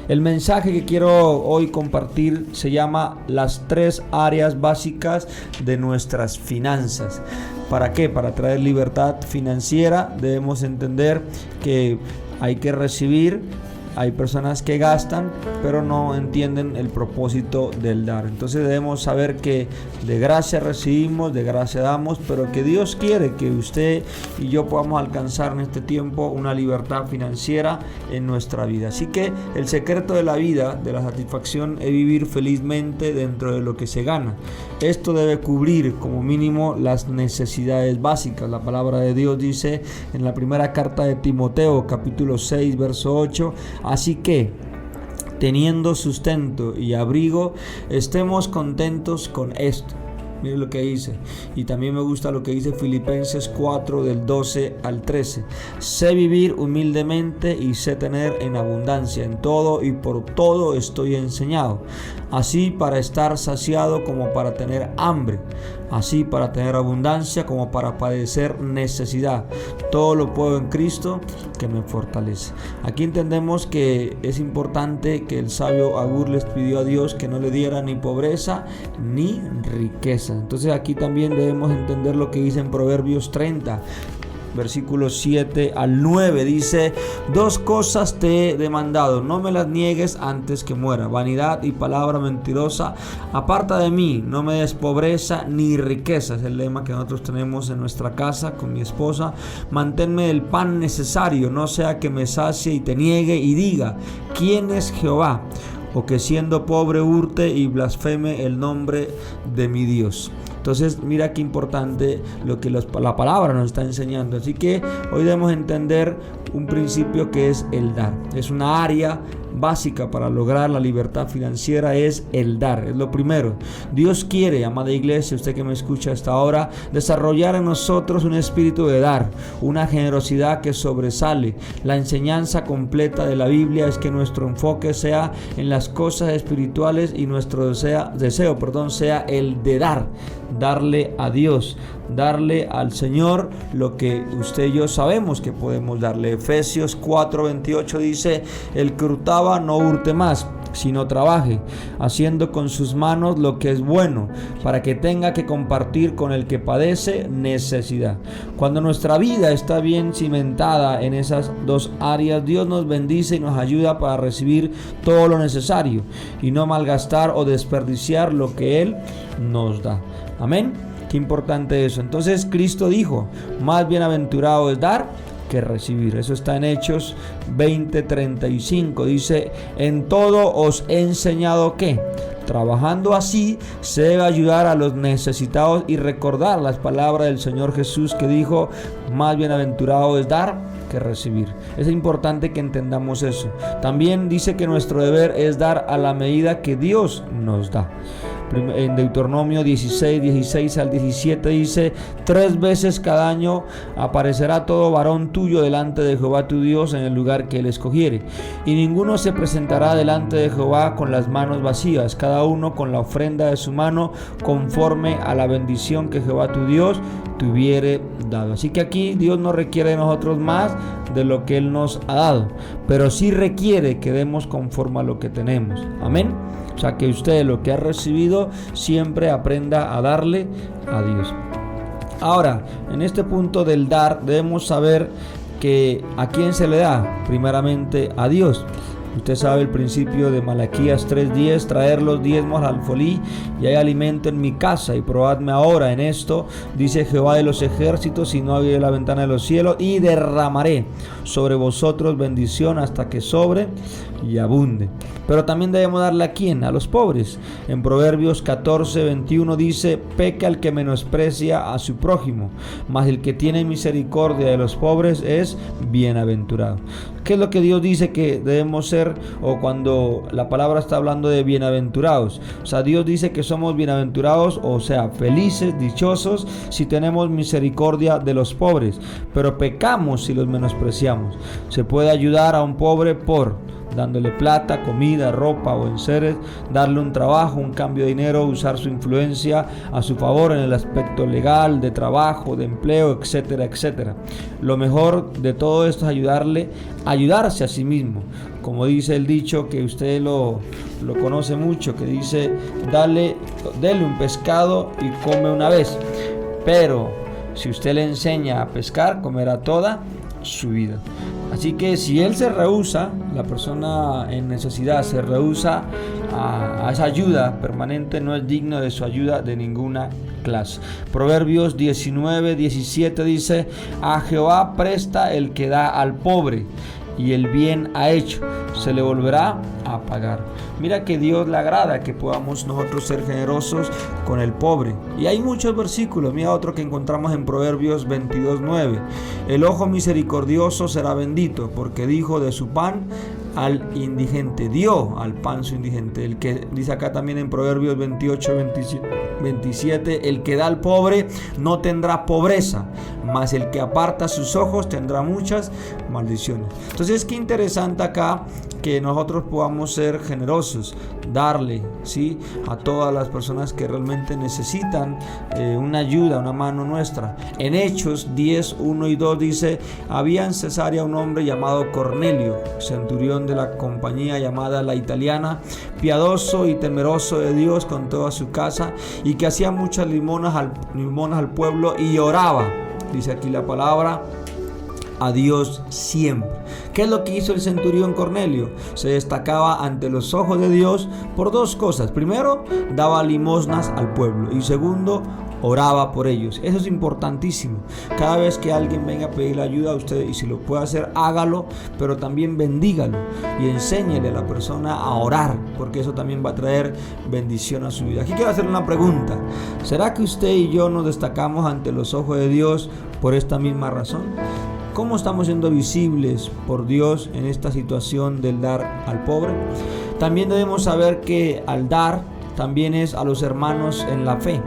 El mensaje que quiero hoy compartir se llama las 3 áreas básicas de nuestras finanzas. ¿Para qué? Para traer libertad financiera debemos entender que hay que recibir. Hay personas que gastan, pero no entienden el propósito del dar. Entonces debemos saber que de gracia recibimos, de gracia damos, pero que Dios quiere que usted y yo podamos alcanzar en este tiempo una libertad financiera en nuestra vida. Así que el secreto de la vida, de la satisfacción, es vivir felizmente dentro de lo que se gana. Esto debe cubrir como mínimo las necesidades básicas. La palabra de Dios dice en la primera carta de Timoteo, capítulo 6, verso 8, así que, teniendo sustento y abrigo, estemos contentos con esto. Miren lo que dice. Y también me gusta lo que dice Filipenses 4 del 12 al 13. Sé vivir humildemente y sé tener en abundancia. En todo y por todo estoy enseñado. Así para estar saciado como para tener hambre. Así para tener abundancia como para padecer necesidad. Todo lo puedo en Cristo que me fortalece. Aquí entendemos que es importante que el sabio Agur les pidió a Dios que no le diera ni pobreza ni riqueza. Entonces aquí también debemos entender lo que dice en Proverbios 30. Versículos 7 al 9 dice: 2 cosas te he demandado, no me las niegues antes que muera. Vanidad y palabra mentirosa, aparta de mí, no me des pobreza ni riqueza. Es el lema que nosotros tenemos en nuestra casa con mi esposa. Manténme el pan necesario, no sea que me sacie y te niegue y diga: ¿quién es Jehová? O que siendo pobre hurte y blasfeme el nombre de mi Dios. Entonces mira qué importante lo que la palabra nos está enseñando. Así que hoy debemos entender un principio que es el dar. Es una área básica para lograr la libertad financiera, es el dar, es lo primero. Dios quiere, amada iglesia, usted que me escucha hasta ahora, desarrollar en nosotros un espíritu de dar, una generosidad que sobresale. La enseñanza completa de la Biblia es que nuestro enfoque sea en las cosas espirituales y nuestro deseo sea el de dar. Darle a Dios, darle al Señor lo que usted y yo sabemos que podemos darle. Efesios 4:28 dice: el que hurtaba no hurte más, sino trabaje, haciendo con sus manos lo que es bueno, para que tenga que compartir con el que padece necesidad. Cuando nuestra vida está bien cimentada en esas 2 áreas, Dios nos bendice y nos ayuda para recibir todo lo necesario y no malgastar o desperdiciar lo que Él nos da. Amén. Qué importante eso. Entonces Cristo dijo: más bienaventurado es dar que recibir. Eso está en Hechos 20:35. Dice: en todo os he enseñado que, trabajando así, se debe ayudar a los necesitados y recordar las palabras del Señor Jesús que dijo: más bienaventurado es dar que recibir. Es importante que entendamos eso. También dice que nuestro deber es dar a la medida que Dios nos da. En Deuteronomio 16 al 17 dice: 3 veces cada año aparecerá todo varón tuyo delante de Jehová tu Dios en el lugar que él escogiere, y ninguno se presentará delante de Jehová con las manos vacías, cada uno con la ofrenda de su mano, conforme a la bendición que Jehová tu Dios te hubiere dado. Así que aquí Dios no requiere de nosotros más de lo que Él nos ha dado, pero sí requiere que demos conforme a lo que tenemos. Amén. O sea, que usted lo que ha recibido siempre aprenda a darle a Dios. Ahora, en este punto del dar, debemos saber que ¿a quién se le da? Primeramente a Dios. Usted sabe el principio de Malaquías 3:10: traer los diezmos al alfolí, y hay alimento en mi casa, y probadme ahora en esto, dice Jehová de los ejércitos, si no abriré la ventana de los cielos, y derramaré sobre vosotros bendición hasta que sobre y abunde. Pero también debemos darle ¿a quién? A los pobres. En Proverbios 14:21 dice: peca el que menosprecia a su prójimo, mas el que tiene misericordia de los pobres es bienaventurado. ¿Qué es lo que Dios dice que debemos ser? O cuando la palabra está hablando de bienaventurados, o sea, Dios dice que somos bienaventurados, o sea, felices, dichosos, si tenemos misericordia de los pobres, pero pecamos si los menospreciamos. Se puede ayudar a un pobre dándole plata, comida, ropa o enseres, darle un trabajo, un cambio de dinero, usar su influencia a su favor en el aspecto legal, de trabajo, de empleo, etcétera, etcétera. Lo mejor de todo esto es ayudarse a sí mismo. como dice el dicho que usted lo conoce mucho, que dice, dele un pescado y come una vez, pero si usted le enseña a pescar, comerá toda su vida. Así que si él se rehúsa, la persona en necesidad se rehúsa a esa ayuda permanente, no es digno de su ayuda de ninguna clase. Proverbios 19:17 dice, a Jehová presta el que da al pobre, y el bien ha hecho, se le volverá a pagar. Mira que Dios le agrada que podamos nosotros ser generosos con el pobre. Y hay muchos versículos. Mira otro que encontramos en Proverbios 22:9. El ojo misericordioso será bendito, porque dijo de su pan al indigente, dio al pan su indigente. El que dice acá también en Proverbios 28:27, el que da al pobre no tendrá pobreza, mas el que aparta sus ojos tendrá muchas maldiciones. Entonces qué interesante acá que nosotros podamos ser generosos, darle, ¿sí?, a todas las personas que realmente necesitan una ayuda, una mano nuestra. En Hechos 10:1-2 dice, había en Cesarea un hombre llamado Cornelio, centurión de la compañía llamada La Italiana, piadoso y temeroso de Dios con toda su casa, y que hacía muchas limonas al pueblo y oraba, dice aquí la palabra, a Dios siempre. ¿Qué es lo que hizo el centurión Cornelio? Se destacaba ante los ojos de Dios por dos cosas. Primero, daba limosnas al pueblo, y segundo, oraba por ellos. Eso es importantísimo. Cada vez que alguien venga a pedirle ayuda a usted, y si lo puede hacer, hágalo, pero también bendígalo y enséñele a la persona a orar, porque eso también va a traer bendición a su vida. Aquí quiero hacer una pregunta. ¿Será que usted y yo nos destacamos ante los ojos de Dios por esta misma razón? ¿Cómo estamos siendo visibles por Dios en esta situación del dar al pobre? También debemos saber que al dar también es a los hermanos en la fe.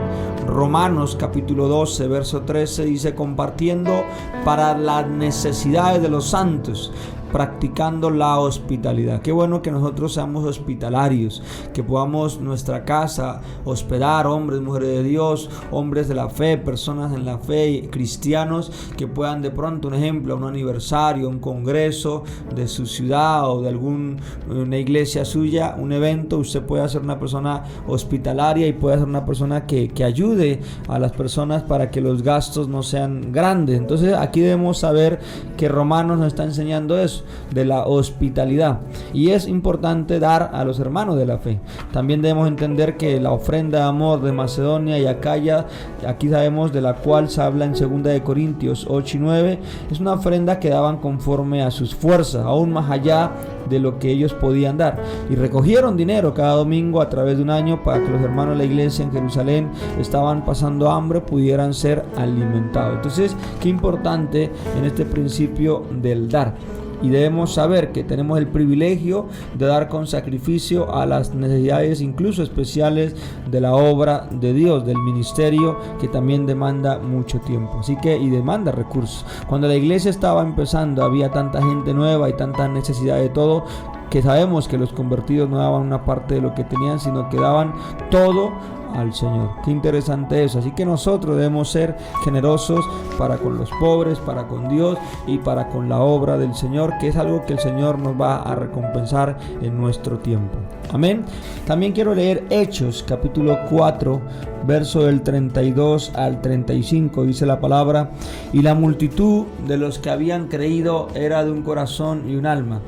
Romanos capítulo 12, verso 13 dice, compartiendo para las necesidades de los santos, practicando la hospitalidad. Qué bueno que nosotros seamos hospitalarios, que podamos nuestra casa hospedar hombres, mujeres de Dios, hombres de la fe, personas en la fe, cristianos que puedan de pronto, un ejemplo, un aniversario, un congreso de su ciudad o de alguna iglesia suya, un evento, usted puede ser una persona hospitalaria y puede ser una persona que ayude a las personas para que los gastos no sean grandes. Entonces aquí debemos saber que Romanos nos está enseñando eso, de la hospitalidad, y es importante dar a los hermanos de la fe. También debemos entender que la ofrenda de amor de Macedonia y Acaya, aquí sabemos de la cual se habla en 2 de Corintios 8:9, es una ofrenda que daban conforme a sus fuerzas, aún más allá de lo que ellos podían dar, y recogieron dinero cada domingo a través de un año para que los hermanos de la iglesia en Jerusalén estaban pasando hambre pudieran ser alimentados. Entonces, qué importante en este principio del dar. Y debemos saber que tenemos el privilegio de dar con sacrificio a las necesidades incluso especiales de la obra de Dios, del ministerio, que también demanda mucho tiempo, así que y demanda recursos. Cuando la iglesia estaba empezando había tanta gente nueva y tanta necesidad de todo, que sabemos que los convertidos no daban una parte de lo que tenían, sino que daban todo al Señor. Qué interesante eso. Así que nosotros debemos ser generosos para con los pobres, para con Dios y para con la obra del Señor, que es algo que el Señor nos va a recompensar en nuestro tiempo. Amén. También quiero leer Hechos capítulo 4, verso del 32 al 35. Dice la palabra: y la multitud de los que habían creído era de un corazón y un alma,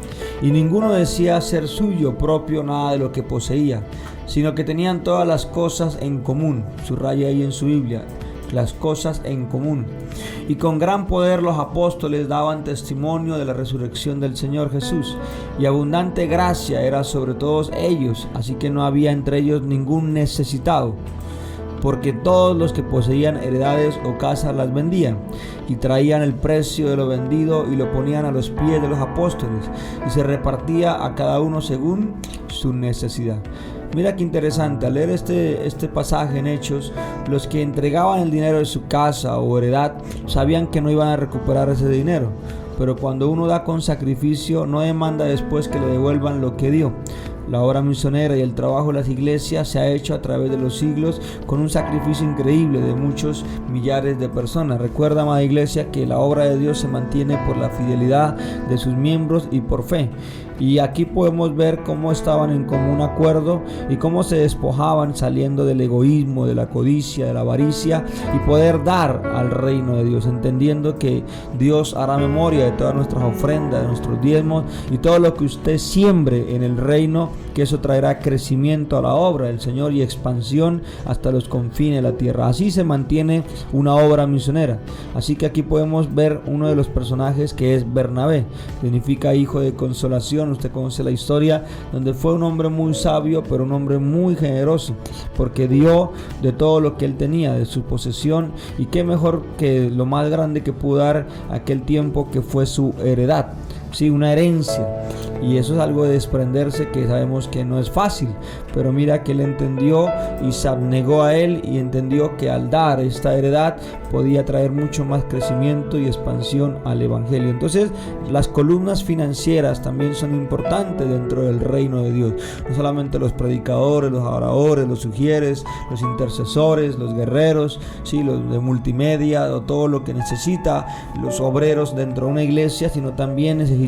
y ninguno decía ser suyo propio nada de lo que poseía, sino que tenían todas las cosas en común. Subraya ahí en su Biblia, las cosas en común. Y con gran poder los apóstoles daban testimonio de la resurrección del Señor Jesús, y abundante gracia era sobre todos ellos, así que no había entre ellos ningún necesitado, porque todos los que poseían heredades o casas las vendían, y traían el precio de lo vendido y lo ponían a los pies de los apóstoles, y se repartía a cada uno según su necesidad. Mira qué interesante, al leer este pasaje en Hechos, los que entregaban el dinero de su casa o heredad sabían que no iban a recuperar ese dinero, pero cuando uno da con sacrificio no demanda después que le devuelvan lo que dio. La obra misionera y el trabajo de las iglesias se ha hecho a través de los siglos con un sacrificio increíble de muchos millares de personas. Recuerda, amada iglesia, que la obra de Dios se mantiene por la fidelidad de sus miembros y por fe. Y aquí podemos ver cómo estaban en común acuerdo y cómo se despojaban saliendo del egoísmo, de la codicia, de la avaricia, y poder dar al reino de Dios, entendiendo que Dios hará memoria de todas nuestras ofrendas, de nuestros diezmos y todo lo que usted siembre en el reino, que eso traerá crecimiento a la obra del Señor y expansión hasta los confines de la tierra. Así se mantiene una obra misionera. Así que aquí podemos ver uno de los personajes, que es Bernabé. Significa hijo de consolación. Usted conoce la historia, donde fue un hombre muy sabio, pero un hombre muy generoso, porque dio de todo lo que él tenía, de su posesión, y qué mejor que lo más grande que pudo dar aquel tiempo, que fue su heredad. Sí, una herencia, y eso es algo de desprenderse, que sabemos que no es fácil, pero mira que él entendió y se abnegó a él, y entendió que al dar esta heredad podía traer mucho más crecimiento y expansión al evangelio. Entonces, las columnas financieras también son importantes dentro del reino de Dios. No solamente los predicadores, los oradores, los sugieres, los intercesores, los guerreros, sí, los de multimedia, o todo lo que necesita los obreros dentro de una iglesia, sino también necesitamos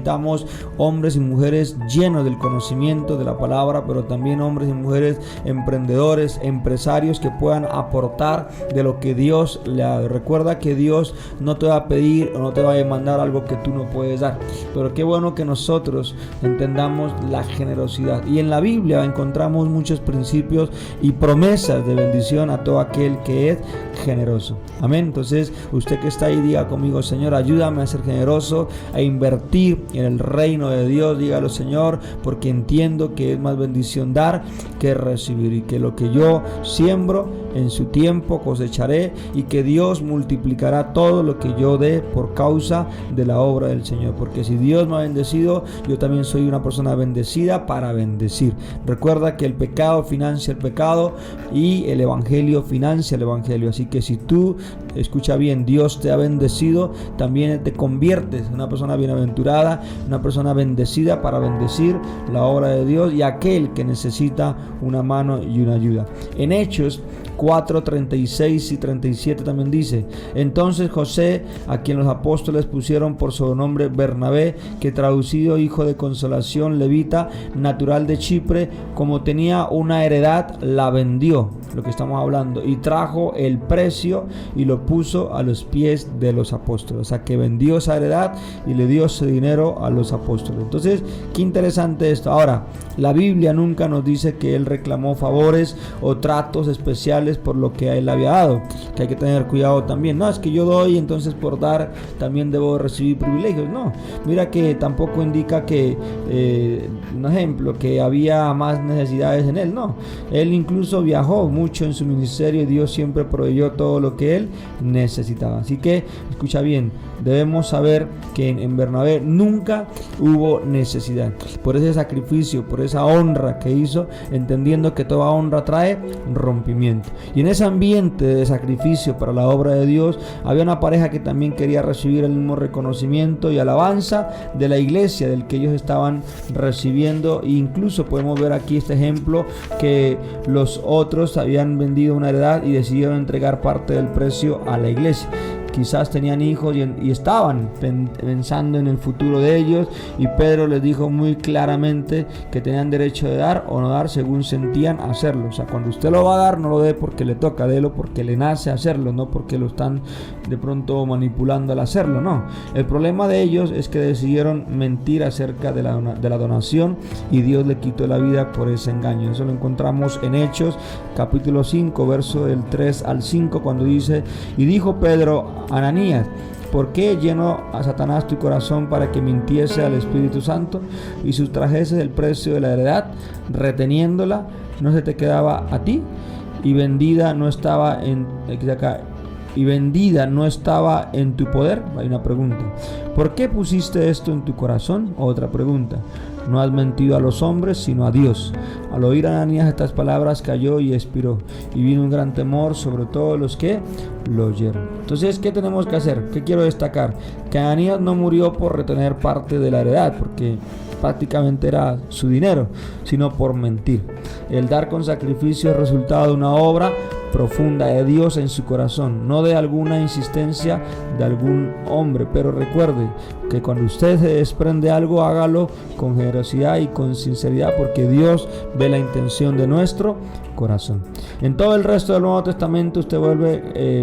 hombres y mujeres llenos del conocimiento de la palabra, pero también hombres y mujeres emprendedores, empresarios, que puedan aportar de lo que Dios le ha dado. Recuerda que Dios no te va a pedir o no te va a demandar algo que tú no puedes dar, pero qué bueno que nosotros entendamos la generosidad. Y en la Biblia encontramos muchos principios y promesas de bendición a todo aquel que es generoso. Amén. Entonces, usted que está ahí, diga conmigo: Señor, ayúdame a ser generoso, a invertir en el reino de Dios. Dígalo: Señor, porque entiendo que es más bendición dar que recibir, y que lo que yo siembro en su tiempo cosecharé, y que Dios multiplicará todo lo que yo dé por causa de la obra del Señor. Porque si Dios me ha bendecido, yo también soy una persona bendecida para bendecir. Recuerda que el pecado financia el pecado y el evangelio financia el evangelio. Así que si tú, escucha bien, Dios te ha bendecido, también te conviertes en una persona bienaventurada, una persona bendecida para bendecir la obra de Dios y aquel que necesita una mano y una ayuda. En Hechos 4, 36 y 37 también dice: entonces José, a quien los apóstoles pusieron por sobrenombre Bernabé, que traducido hijo de consolación, levita, natural de Chipre, como tenía una heredad, la vendió, lo que estamos hablando, y trajo el precio y lo puso a los pies de los apóstoles. O sea, que vendió esa heredad y le dio ese dinero a los apóstoles. Entonces, qué interesante esto. Ahora, la Biblia nunca nos dice que él reclamó favores o tratos especiales por lo que a él había dado, que hay que tener cuidado también. No, es que yo doy, entonces por dar también debo recibir privilegios. No, mira que tampoco indica que, un ejemplo, que había más necesidades en él. No, él incluso viajó mucho en su ministerio y Dios siempre proveyó todo lo que él necesitaba. Así que, escucha bien, debemos saber que en Bernabé nunca hubo necesidad. Por ese sacrificio, por esa honra que hizo, entendiendo que toda honra trae rompimiento. Y en ese ambiente de sacrificio para la obra de Dios, había una pareja que también quería recibir el mismo reconocimiento y alabanza de la iglesia del que ellos estaban recibiendo. E incluso podemos ver aquí este ejemplo, que los otros habían vendido una heredad y decidieron entregar parte del precio a la iglesia. Quizás tenían hijos y estaban pensando en el futuro de ellos, y Pedro les dijo muy claramente que tenían derecho de dar o no dar según sentían hacerlo. O sea, cuando usted lo va a dar, no lo dé porque le toca, délo porque le nace hacerlo, no porque lo están de pronto manipulando al hacerlo. No, el problema de ellos es que decidieron mentir acerca de la donación, y Dios le quitó la vida por ese engaño. Eso lo encontramos en Hechos capítulo 5, verso del 3 al 5, cuando dice: y dijo Pedro: Ananías, ¿por qué llenó a Satanás tu corazón para que mintiese al Espíritu Santo y sustrajeses el precio de la heredad, reteniéndola? ¿No se te quedaba a ti? Y vendida no estaba y vendida no estaba en tu poder? Hay una pregunta. ¿Por qué pusiste esto en tu corazón? Otra pregunta. No has mentido a los hombres, sino a Dios. Al oír Ananías estas palabras, cayó y expiró, y vino un gran temor sobre todos los que lo oyeron. Entonces, ¿qué tenemos que hacer? ¿Qué quiero destacar? Que Ananías no murió por retener parte de la heredad, porque prácticamente era su dinero, sino por mentir. El dar con sacrificio es resultado de una obra profunda de Dios en su corazón, no de alguna insistencia de algún hombre. Pero recuerde que cuando usted se desprende algo, hágalo con generosidad y con sinceridad, porque Dios ve la intención de nuestro corazón. En todo el resto del Nuevo Testamento usted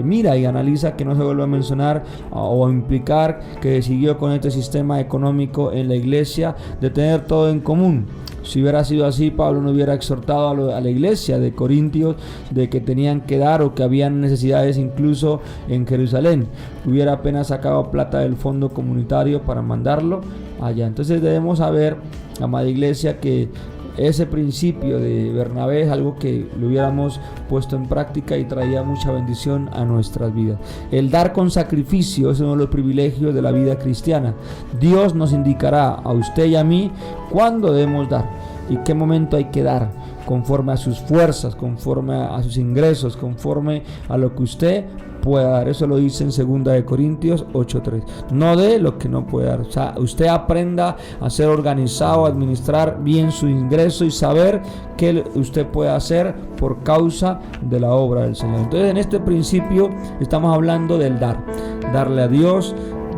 mira y analiza que no se vuelve a mencionar o a implicar que siguió con este sistema económico en la iglesia de tener todo en común. Si hubiera sido así, Pablo no hubiera exhortado a la iglesia de Corintios de que tenían que dar, o que habían necesidades incluso en Jerusalén. Hubiera apenas sacado plata del fondo comunitario para mandarlo allá. Entonces debemos saber, amada iglesia, que ese principio de Bernabé es algo que lo hubiéramos puesto en práctica y traía mucha bendición a nuestras vidas. El dar con sacrificio es uno de los privilegios de la vida cristiana. Dios nos indicará a usted y a mí cuándo debemos dar y qué momento hay que dar, conforme a sus fuerzas, conforme a sus ingresos, conforme a lo que usted pueda dar. Eso lo dice en 2 Corintios 8:3. No dé lo que no puede dar. O sea, usted aprenda a ser organizado, a administrar bien su ingreso y saber qué usted puede hacer por causa de la obra del Señor. Entonces, en este principio estamos hablando del dar. Darle a Dios,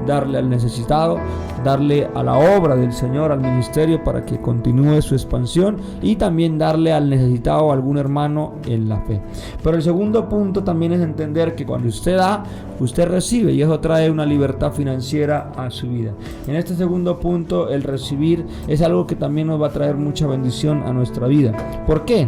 darle al necesitado, darle a la obra del Señor, al ministerio, para que continúe su expansión, y también darle al necesitado, a algún hermano en la fe. Pero el segundo punto también es entender que cuando usted da, usted recibe, y eso trae una libertad financiera a su vida. En este segundo punto, el recibir es algo que también nos va a traer mucha bendición a nuestra vida. ¿Por qué?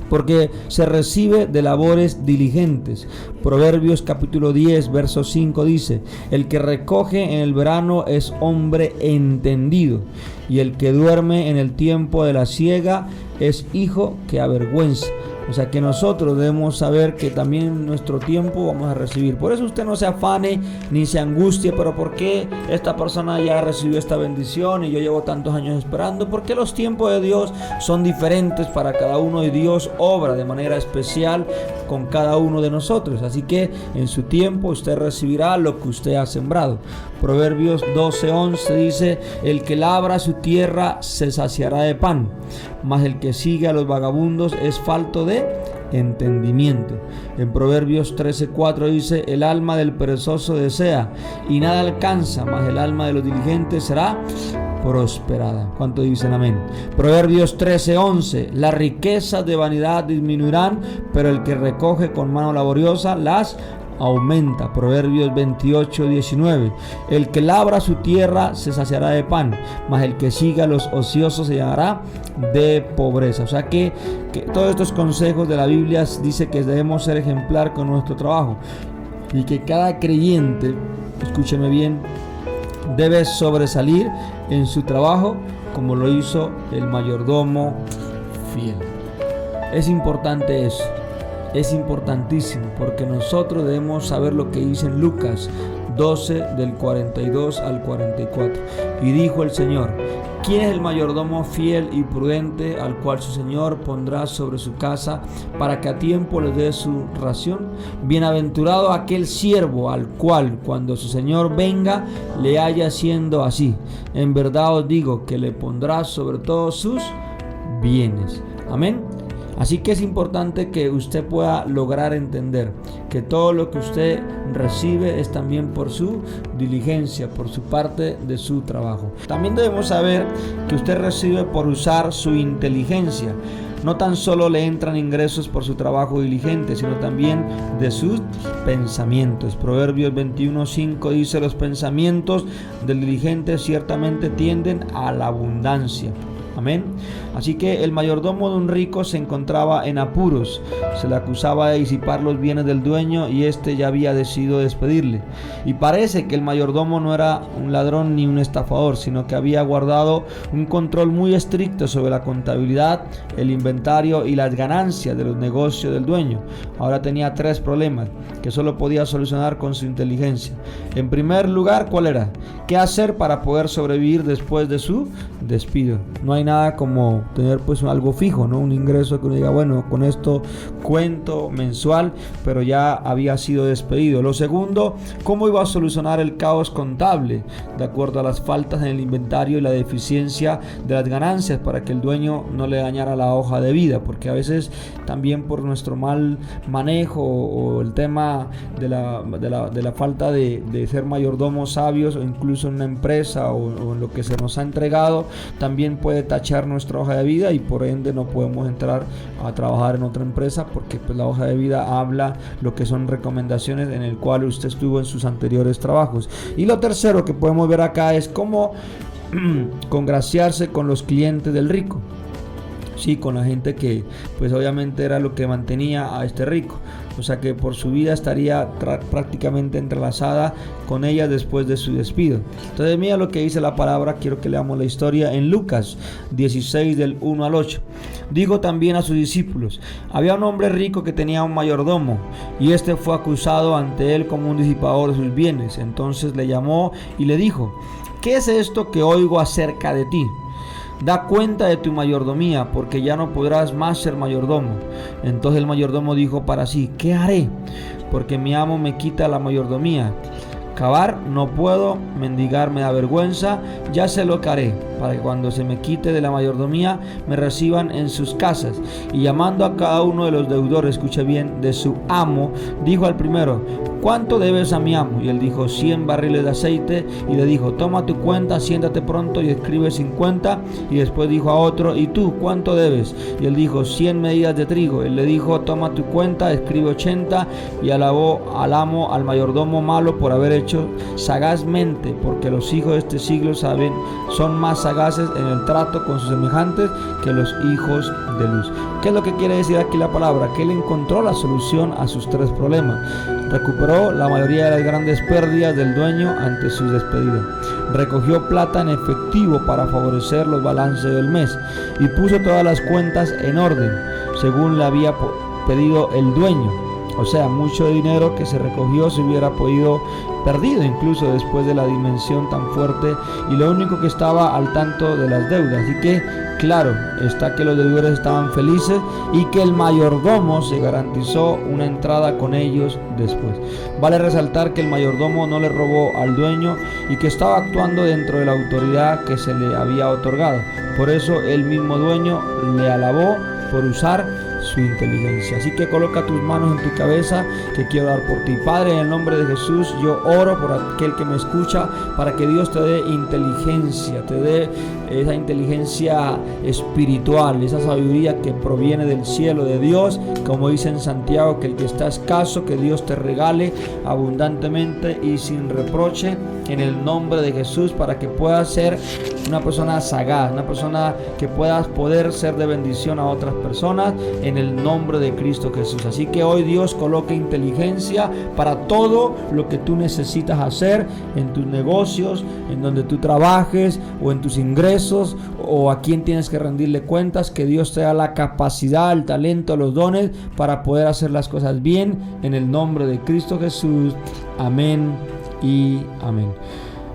Porque se recibe de labores diligentes. Proverbios capítulo 10, verso 5 dice: el que recoge en el verano es hombre entendido, y el que duerme en el tiempo de la siega es hijo que avergüenza. O sea que nosotros debemos saber que también en nuestro tiempo vamos a recibir. Por eso usted no se afane ni se angustie, pero ¿por qué esta persona ya recibió esta bendición y yo llevo tantos años esperando? Porque los tiempos de Dios son diferentes para cada uno, y Dios obra de manera especial con cada uno de nosotros. Así que en su tiempo usted recibirá lo que usted ha sembrado. Proverbios 12:11 dice: el que labra su tierra se saciará de pan, mas el que sigue a los vagabundos es falto de entendimiento. En Proverbios 13:4 dice: el alma del perezoso desea y nada alcanza, mas el alma de los diligentes será prosperada. ¿Cuánto dicen amén? Proverbios 13:11: las riquezas de vanidad disminuirán, pero el que recoge con mano laboriosa las aumenta. Proverbios 28:19: el que labra su tierra se saciará de pan, mas el que siga a los ociosos se llenará de pobreza. O sea que todos estos consejos de la Biblia dice que debemos ser ejemplar con nuestro trabajo, y que cada creyente, escúcheme bien, debe sobresalir en su trabajo como lo hizo el mayordomo fiel. Es importante eso. Es importantísimo, porque nosotros debemos saber lo que dice en Lucas 12 del 42 al 44. Y dijo el Señor: ¿quién es el mayordomo fiel y prudente al cual su Señor pondrá sobre su casa para que a tiempo le dé su ración? Bienaventurado aquel siervo al cual cuando su Señor venga le haya haciendo así. En verdad os digo que le pondrá sobre todos sus bienes. Amén. Así que es importante que usted pueda lograr entender que todo lo que usted recibe es también por su diligencia, por su parte de su trabajo. También debemos saber que usted recibe por usar su inteligencia. No tan solo le entran ingresos por su trabajo diligente, sino también de sus pensamientos. Proverbios 21:5 dice: los pensamientos del diligente ciertamente tienden a la abundancia. Amén. Así que el mayordomo de un rico se encontraba en apuros. Se le acusaba de disipar los bienes del dueño y este ya había decidido despedirle. Y parece que el mayordomo no era un ladrón ni un estafador, sino que había guardado un control muy estricto sobre la contabilidad, el inventario y las ganancias de los negocios del dueño. Ahora tenía 3 problemas que solo podía solucionar con su inteligencia. En primer lugar, ¿cuál era? ¿Qué hacer para poder sobrevivir después de su despido? No hay nada como tener pues algo fijo, ¿no? Un ingreso que uno diga, bueno, con esto cuento mensual, pero ya había sido despedido. Lo segundo, ¿cómo iba a solucionar el caos contable de acuerdo a las faltas en el inventario y la deficiencia de las ganancias para que el dueño no le dañara la hoja de vida? Porque a veces también por nuestro mal manejo o el tema de la falta de ser mayordomos sabios, o incluso en una empresa o en lo que se nos ha entregado, también puede tachar nuestra hoja de vida y por ende no podemos entrar a trabajar en otra empresa, porque pues la hoja de vida habla lo que son recomendaciones en el cual usted estuvo en sus anteriores trabajos. Y lo tercero que podemos ver acá es cómo congraciarse con los clientes del rico. Sí, con la gente que pues obviamente era lo que mantenía a este rico. O sea que por su vida estaría prácticamente entrelazada con ella después de su despido. Entonces mira lo que dice la palabra. Quiero que leamos la historia en Lucas 16 del 1 al 8. Dijo también a sus discípulos: había un hombre rico que tenía un mayordomo, y este fue acusado ante él como un disipador de sus bienes. Entonces le llamó y le dijo: ¿qué es esto que oigo acerca de ti? Da cuenta de tu mayordomía, porque ya no podrás más ser mayordomo. Entonces el mayordomo dijo para sí: ¿qué haré? Porque mi amo me quita la mayordomía. Cavar no puedo, mendigar me da vergüenza, ya sé lo que haré, para que cuando se me quite de la mayordomía me reciban en sus casas. Y llamando a cada uno de los deudores, escuche bien, de su amo, dijo al primero: ¿cuánto debes a mi amo? Y él dijo: 100 barriles de aceite. Y le dijo: toma tu cuenta, siéntate pronto y escribe 50. Y después dijo a otro: ¿y tú cuánto debes? Y él dijo: 100 medidas de trigo. Él le dijo: toma tu cuenta, escribe 80. Y alabó al amo, al mayordomo malo, por haber hecho sagazmente, porque los hijos de este siglo son más sagaces en el trato con sus semejantes que los hijos de luz. ¿Qué es lo que quiere decir aquí la palabra? Que él encontró la solución a sus 3 problemas. Recuperó la mayoría de las grandes pérdidas del dueño ante su despedida. Recogió plata en efectivo para favorecer los balances del mes y puso todas las cuentas en orden, según le había pedido el dueño. O sea, mucho dinero que se recogió se hubiera podido perdido incluso después de la dimensión tan fuerte, y lo único que estaba al tanto de las deudas. Así que claro está que los deudores estaban felices y que el mayordomo se garantizó una entrada con ellos después. Vale resaltar que el mayordomo no le robó al dueño y que estaba actuando dentro de la autoridad que se le había otorgado. Por eso el mismo dueño le alabó por usar su inteligencia. Así que coloca tus manos en tu cabeza, que quiero orar por ti. Padre, en el nombre de Jesús, yo oro por aquel que me escucha, para que Dios te dé inteligencia, te dé esa inteligencia espiritual, esa sabiduría que proviene del cielo de Dios, como dice en Santiago, que el que está escaso, que Dios te regale abundantemente y sin reproche, en el nombre de Jesús, para que puedas ser una persona sagaz, una persona que puedas poder ser de bendición a otras personas, en el nombre de Cristo Jesús. Así que hoy Dios coloque inteligencia para todo lo que tú necesitas hacer en tus negocios, en donde tú trabajes, o en tus ingresos, o a quién tienes que rendirle cuentas. Que Dios te da la capacidad, el talento, los dones para poder hacer las cosas bien, en el nombre de Cristo Jesús. Amén y amén.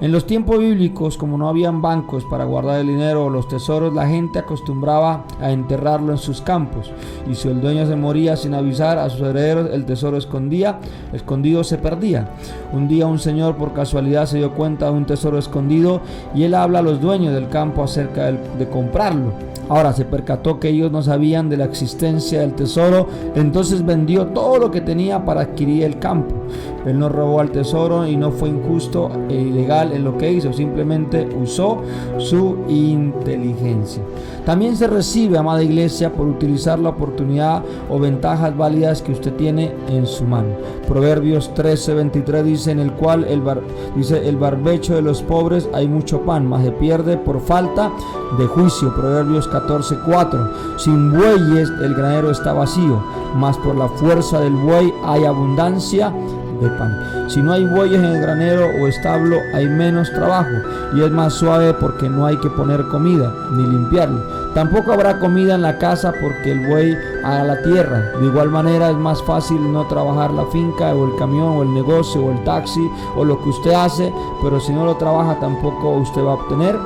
En los tiempos bíblicos, como no habían bancos para guardar el dinero o los tesoros, la gente acostumbraba a enterrarlo en sus campos, y si el dueño se moría sin avisar a sus herederos, el tesoro escondido se perdía. Un día un señor por casualidad se dio cuenta de un tesoro escondido, y él habla a los dueños del campo acerca de comprarlo. Ahora se percató que ellos no sabían de la existencia del tesoro, entonces vendió todo lo que tenía para adquirir el campo. Él no robó al tesoro y no fue injusto e ilegal en lo que hizo, simplemente usó su inteligencia. También se recibe, amada iglesia, por utilizar la oportunidad o ventajas válidas que usted tiene en su mano. Proverbios 13:23 dice, en el cual el barbecho de los pobres hay mucho pan, mas se pierde por falta de juicio. Proverbios 14:4, sin bueyes el granero está vacío, mas por la fuerza del buey hay abundancia de pan. Si no hay bueyes en el granero o establo, hay menos trabajo y es más suave porque no hay que poner comida ni limpiarlo. Tampoco habrá comida en la casa porque el buey haga la tierra. De igual manera es más fácil no trabajar la finca o el camión o el negocio o el taxi o lo que usted hace, pero si no lo trabaja tampoco usted va a obtener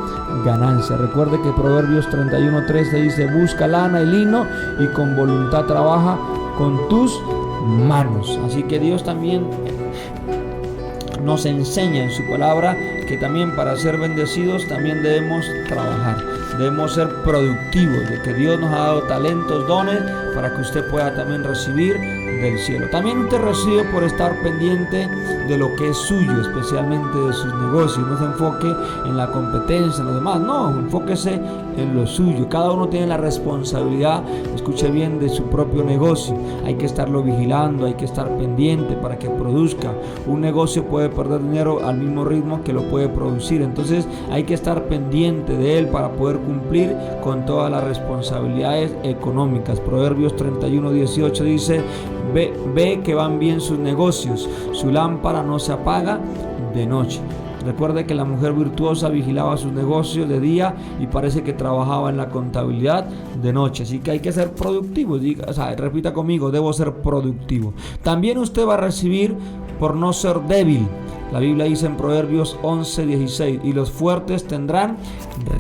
ganancia. Recuerde que Proverbios 31:13 dice, busca lana y lino y con voluntad trabaja con tus manos. Así que Dios también nos enseña en su palabra que también para ser bendecidos también debemos trabajar, debemos ser productivos, de que Dios nos ha dado talentos, dones para que usted pueda también recibir del cielo. También usted recibe por estar pendiente de lo que es suyo, especialmente de sus negocios. No se enfoque en la competencia, en los demás, no, enfóquese en lo suyo. Cada uno tiene la responsabilidad, escuche bien, de su propio negocio. Hay que estarlo vigilando, hay que estar pendiente para que produzca. Un negocio puede perder dinero al mismo ritmo que lo puede producir, entonces hay que estar pendiente de él para poder cumplir con todas las responsabilidades económicas. Proverbios 31:18 dice, ve que van bien sus negocios, su lámpara no se apaga de noche. Recuerde que la mujer virtuosa vigilaba sus negocios de día y parece que trabajaba en la contabilidad de noche. Así que hay que ser productivo. Repita conmigo, debo ser productivo. También usted va a recibir por no ser débil. La Biblia dice en Proverbios 11:16, y los fuertes tendrán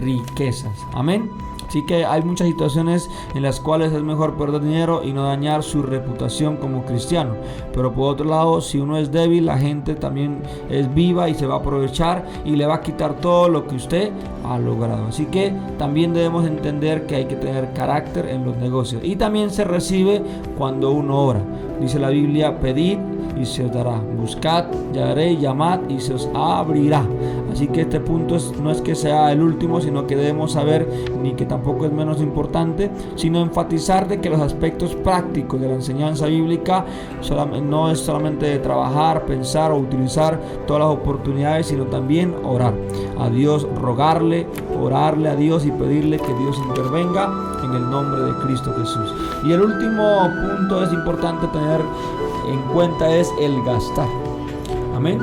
riquezas. Amén. Así que hay muchas situaciones en las cuales es mejor perder dinero y no dañar su reputación como cristiano. Pero por otro lado, si uno es débil, la gente también es viva y se va a aprovechar y le va a quitar todo lo que usted ha logrado. Así que también debemos entender que hay que tener carácter en los negocios. Y también se recibe cuando uno ora. Dice la Biblia, pedid y se os dará, buscad y hallaréis, llamad y se os abrirá. Así que este punto no es que sea el último, sino que debemos saber, ni que tampoco es menos importante, sino enfatizar de que los aspectos prácticos de la enseñanza bíblica no es solamente de trabajar, pensar o utilizar todas las oportunidades, sino también orar a Dios, rogarle, orarle a Dios y pedirle que Dios intervenga en el nombre de Cristo Jesús. Y el último punto es importante tener en cuenta es el gastar. Amén.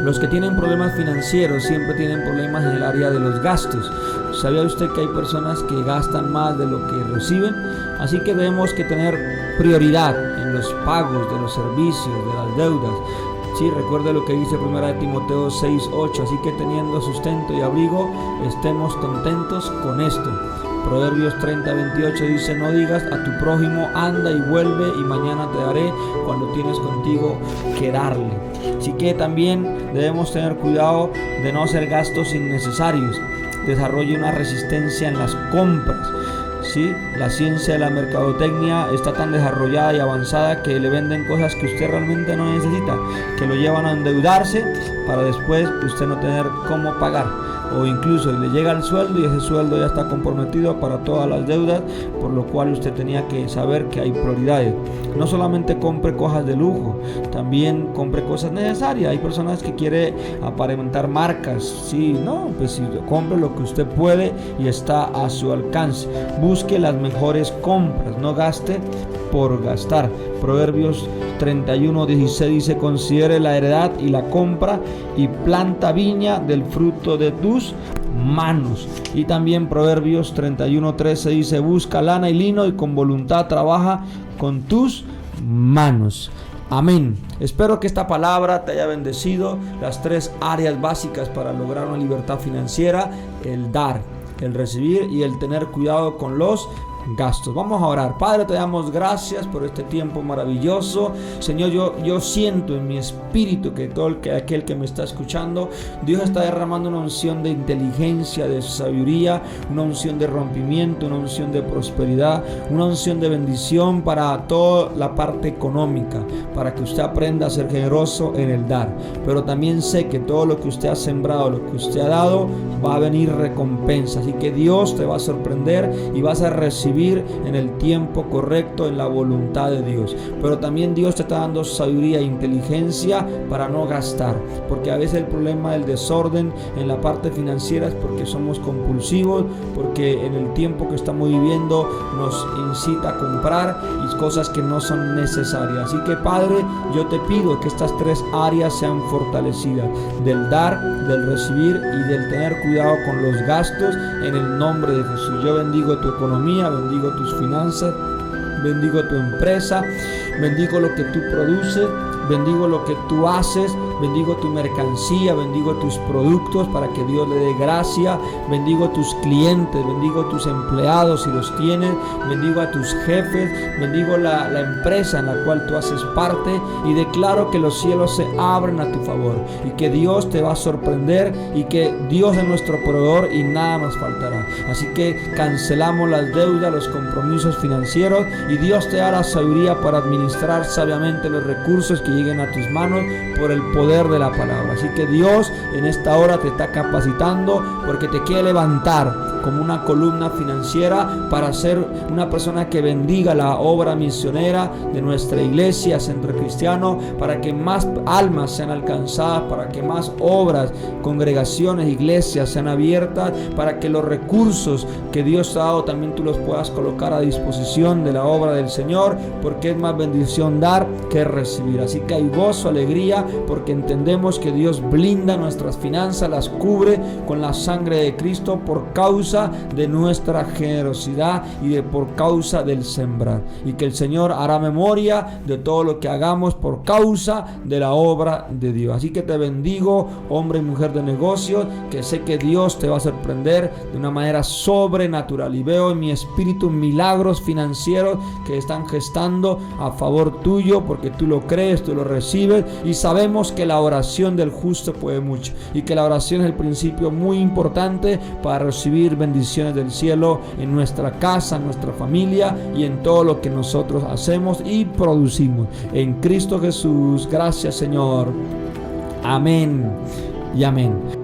Los que tienen problemas financieros siempre tienen problemas en el área de los gastos. ¿Sabía usted que hay personas que gastan más de lo que reciben? Así que debemos que tener prioridad en los pagos de los servicios, de las deudas. Sí, recuerde lo que dice 1 Timoteo 6:8. Así que teniendo sustento y abrigo, estemos contentos con esto. Proverbios 30:28 dice, no digas a tu prójimo, anda y vuelve y mañana te daré, cuando tienes contigo que darle. Así que también debemos tener cuidado de no hacer gastos innecesarios. Desarrolle una resistencia en las compras. ¿Sí? La ciencia de la mercadotecnia está tan desarrollada y avanzada que le venden cosas que usted realmente no necesita, que lo llevan a endeudarse para después usted no tener cómo pagar. O incluso le llega el sueldo y ese sueldo ya está comprometido para todas las deudas, por lo cual usted tenía que saber que hay prioridades. No solamente compre cosas de lujo, también compre cosas necesarias. Hay personas que quieren aparentar marcas. Sí, no, pues compre lo que usted puede y está a su alcance. Busque las mejores compras, no gaste por gastar. Proverbios 31:16 dice, considere la heredad y la compra y planta viña del fruto de tus manos. Y también Proverbios 31:13 dice, busca lana y lino y con voluntad trabaja con tus manos. Amén. Espero que esta palabra te haya bendecido. Las 3 áreas básicas para lograr una libertad financiera: el dar, el recibir y el tener cuidado con los gastos. Vamos a orar. Padre, te damos gracias por este tiempo maravilloso. Señor, yo siento en mi espíritu que aquel que me está escuchando, Dios está derramando una unción de inteligencia, de sabiduría, una unción de rompimiento, una unción de prosperidad, una unción de bendición para toda la parte económica, para que usted aprenda a ser generoso en el dar. Pero también sé que todo lo que usted ha sembrado, lo que usted ha dado, va a venir recompensa. Así que Dios te va a sorprender y vas a recibir en el tiempo correcto, en la voluntad de Dios. Pero también Dios te está dando sabiduría e inteligencia para no gastar, porque a veces el problema del desorden en la parte financiera es porque somos compulsivos, porque en el tiempo que estamos viviendo nos incita a comprar y cosas que no son necesarias. Así que Padre, yo te pido que estas tres áreas sean fortalecidas: del dar, del recibir y del tener cuidado con los gastos, en el nombre de Jesús. Yo bendigo tu economía, bendigo tus finanzas, bendigo tu empresa, bendigo lo que tú produces, bendigo lo que tú haces, bendigo tu mercancía, bendigo tus productos para que Dios le dé gracia, bendigo tus clientes, bendigo tus empleados si los tienes, bendigo a tus jefes, bendigo la empresa en la cual tú haces parte, y declaro que los cielos se abren a tu favor y que Dios te va a sorprender y que Dios es nuestro proveedor y nada nos faltará. Así que cancelamos las deudas, los compromisos financieros, y Dios te da la sabiduría para administrar sabiamente los recursos que lleguen a tus manos por el poder de la palabra. Así que Dios en esta hora te está capacitando porque te quiere levantar como una columna financiera para ser una persona que bendiga la obra misionera de nuestra iglesia Centro Cristiano, para que más almas sean alcanzadas, para que más obras, congregaciones, iglesias sean abiertas, para que los recursos que Dios ha dado también tú los puedas colocar a disposición de la obra del Señor, porque es más bendición dar que recibir. Así que hay gozo, alegría, porque entendemos que Dios blinda nuestras finanzas, las cubre con la sangre de Cristo por causa de nuestra generosidad y por causa del sembrar, y que el Señor hará memoria de todo lo que hagamos por causa de la obra de Dios. Así que te bendigo, hombre y mujer de negocios, que sé que Dios te va a sorprender de una manera sobrenatural, y veo en mi espíritu milagros financieros que están gestando a favor tuyo, porque tú lo crees, tú lo recibes, y sabemos que la oración del justo puede mucho, y que la oración es el principio muy importante para recibir bendiciones del cielo en nuestra casa, en nuestra familia y en todo lo que nosotros hacemos y producimos. En Cristo Jesús, gracias Señor. Amén y amén.